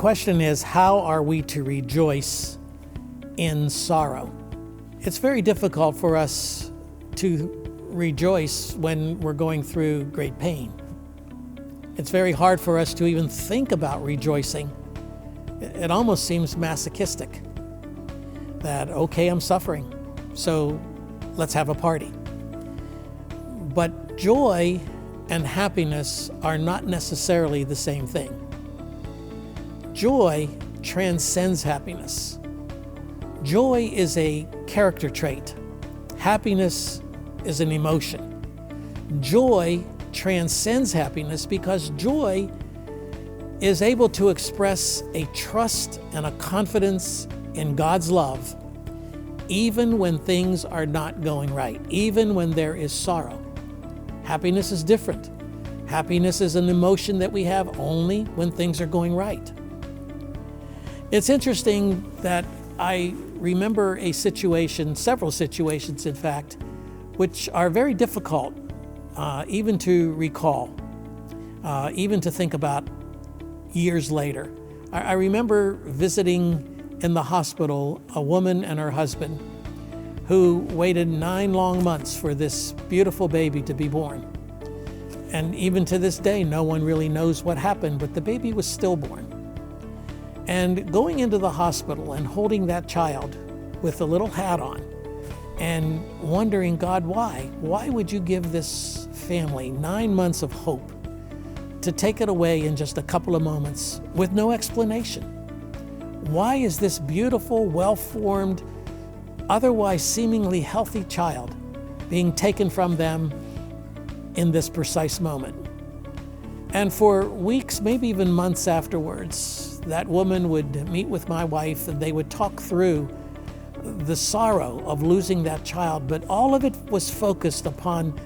question is, how are we to rejoice in sorrow? It's very difficult for us to rejoice when we're going through great pain. It's very hard for us to even think about rejoicing. It almost seems masochistic that, okay, I'm suffering, so let's have a party. But joy and happiness are not necessarily the same thing. Joy transcends happiness. Joy is a character trait. Happiness is an emotion. Joy transcends happiness because joy is able to express a trust and a confidence in God's love, even when things are not going right, even when there is sorrow. Happiness is different. Happiness is an emotion that we have only when things are going right. It's interesting that I remember a situation, several situations in fact, which are very difficult even to recall, even to think about years later. I remember visiting in the hospital a woman and her husband who waited 9 long months for this beautiful baby to be born. And even to this day, no one really knows what happened, but the baby was stillborn. And going into the hospital and holding that child with a little hat on and wondering, God, why? Why would you give this family 9 months of hope to take it away in just a couple of moments with no explanation? Why is this beautiful, well-formed, otherwise seemingly healthy child being taken from them in this precise moment? And for weeks, maybe even months afterwards, that woman would meet with my wife and they would talk through the sorrow of losing that child, but all of it was focused upon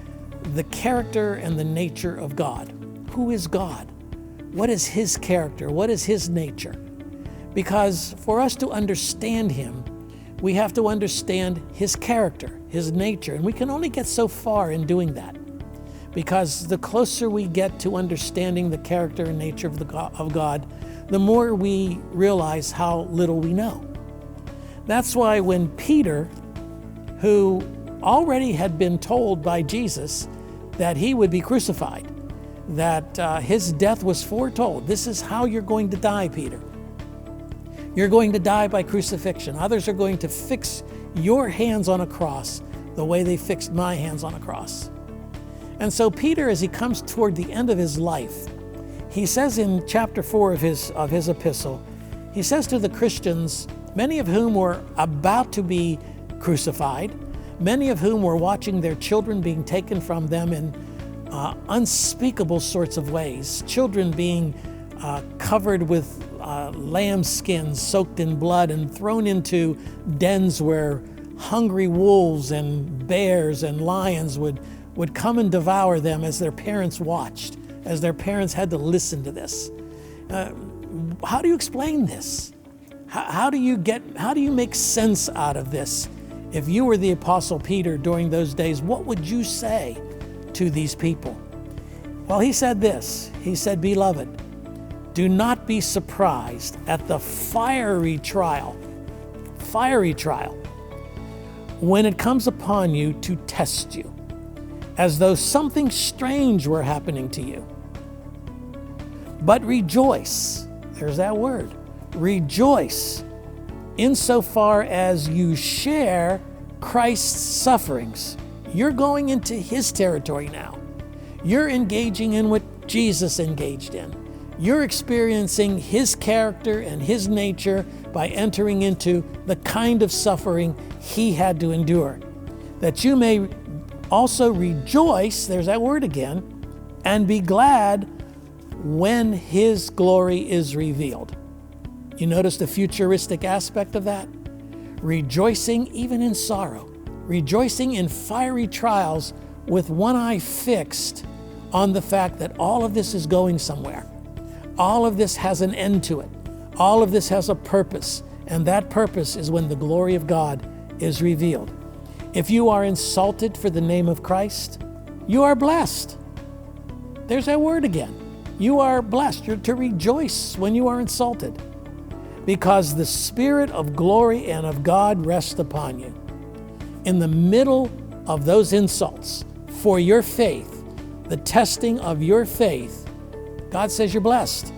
the character and the nature of God. Who is God? What is His character? What is His nature? Because for us to understand Him, we have to understand His character, His nature, and we can only get so far in doing that. Because the closer we get to understanding the character and nature of God, the more we realize how little we know. That's why when Peter, who already had been told by Jesus that he would be crucified, that his death was foretold, this is how you're going to die, Peter. You're going to die by crucifixion. Others are going to fix your hands on a cross the way they fixed my hands on a cross. And so Peter, as he comes toward the end of his life, he says in chapter 4 of his epistle, he says to the Christians, many of whom were about to be crucified, many of whom were watching their children being taken from them in unspeakable sorts of ways, children being covered with lamb skins soaked in blood and thrown into dens where hungry wolves and bears and lions would come and devour them as their parents watched, as their parents had to listen to this. How do you explain this? How do you make sense out of this? If you were the Apostle Peter during those days, what would you say to these people? Well, he said this. He said, "Beloved, do not be surprised at the fiery trial, when it comes upon you to test you, as though something strange were happening to you. But rejoice," there's that word, rejoice, insofar as you share Christ's sufferings. You're going into His territory now. You're engaging in what Jesus engaged in. You're experiencing His character and His nature by entering into the kind of suffering He had to endure, that you may also rejoice, there's that word again, and be glad when His glory is revealed. You notice the futuristic aspect of that? Rejoicing even in sorrow, rejoicing in fiery trials with one eye fixed on the fact that all of this is going somewhere. All of this has an end to it. All of this has a purpose, and that purpose is when the glory of God is revealed. If you are insulted for the name of Christ, you are blessed. There's that word again. You are blessed. You're to rejoice when you are insulted, because the Spirit of glory and of God rests upon you. In the middle of those insults, for your faith, the testing of your faith, God says you're blessed.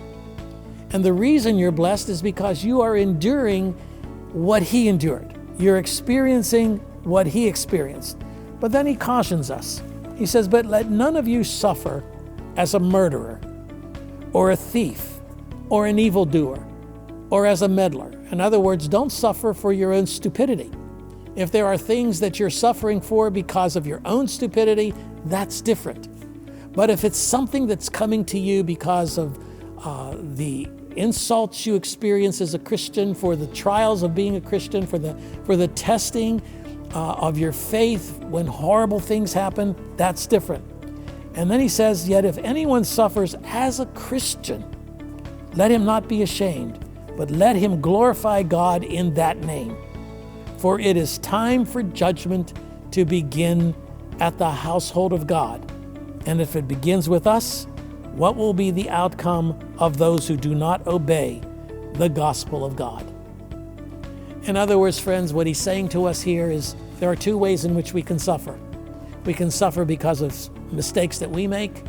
And the reason you're blessed is because you are enduring what He endured. You're experiencing what He experienced. But then He cautions us. He says, but let none of you suffer as a murderer, or a thief, or an evildoer, or as a meddler. In other words, don't suffer for your own stupidity. If there are things that you're suffering for because of your own stupidity, that's different. But if it's something that's coming to you because of the insults you experience as a Christian, for the trials of being a Christian, for the testing of your faith when horrible things happen, that's different. And then he says, yet if anyone suffers as a Christian, let him not be ashamed, but let him glorify God in that name. For it is time for judgment to begin at the household of God. And if it begins with us, what will be the outcome of those who do not obey the gospel of God? In other words, friends, what he's saying to us here is there are two ways in which we can suffer. We can suffer because of mistakes that we make,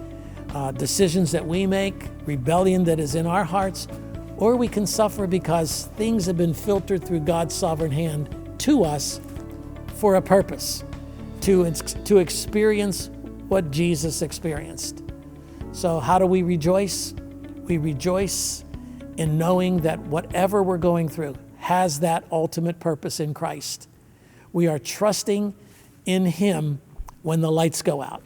decisions that we make, rebellion that is in our hearts, or we can suffer because things have been filtered through God's sovereign hand to us for a purpose, to experience what Jesus experienced. So how do we rejoice? We rejoice in knowing that whatever we're going through has that ultimate purpose in Christ. We are trusting in Him when the lights go out.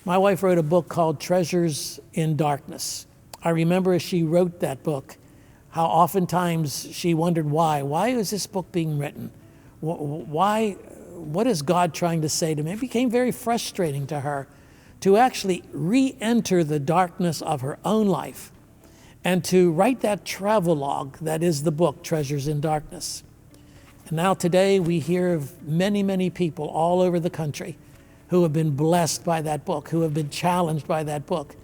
My wife wrote a book called Treasures in Darkness. I remember as she wrote that book, how oftentimes she wondered why. Why is this book being written? Why? What is God trying to say to me? It became very frustrating to her to actually re-enter the darkness of her own life and to write that travelogue that is the book, Treasures in Darkness. And now today we hear of many, many people all over the country who have been blessed by that book, who have been challenged by that book,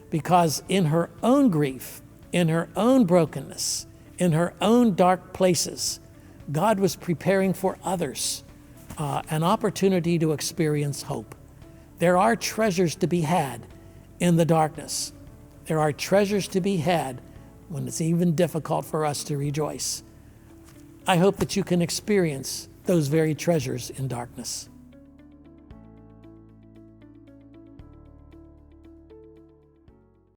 because in her own grief, in her own brokenness, in her own dark places, God was preparing for others an opportunity to experience hope. There are treasures to be had in the darkness. There are treasures to be had when it's even difficult for us to rejoice. I hope that you can experience those very treasures in darkness.